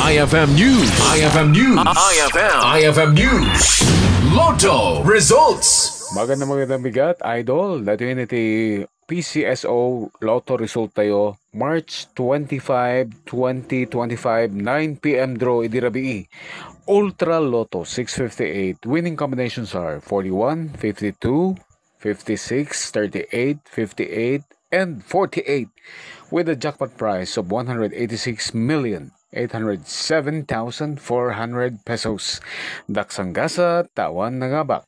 IFM News. IFM News. IFM News. Lotto results. Magandang bigat, Idol. Dato yun iti PCSO Lotto result tayo March 25, 2025, 9 p.m. draw idirabii. Ultra Lotto 658. Winning combinations are 41, 52, 56, 38, 58, and 48 with a jackpot price of 186,807,400 pesos. Daksang-gasa, tawan nangabak.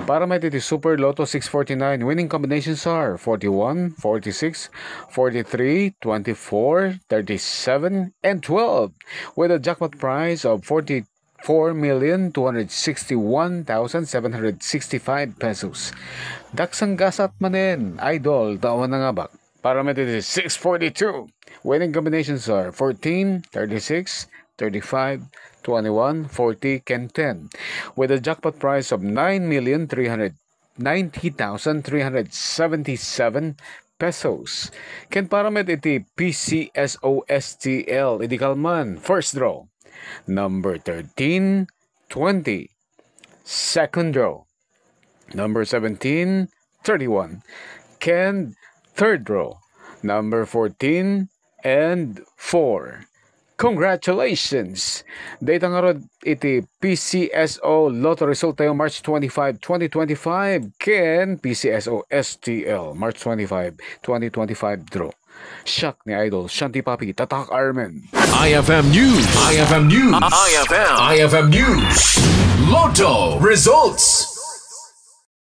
Para may titi Super Lotto 649, winning combinations are 41, 46, 43, 24, 37, and 12 with a jackpot price of 44,261,765 pesos. Daksang gasat manen, Idol, tawan nangabak. Para may titi 642, winning combinations are 14, 36, 35, 21, 40, and 10 with a jackpot price of 9,390,377 pesos. Ken paramet iti PCSOSTL iti Kalman. First draw, number 13, 20. Second draw, number 17, 31. Ken third draw, number 14 and 4. Congratulations! Data nga rod iti PCSO Lotto result tayo March 25, 2025. Ken PCSO STL March 25, 2025 draw. Shock ni Idol Shanti Papi Tatak Armen. IFM News. IFM News. IFM News. Lotto results.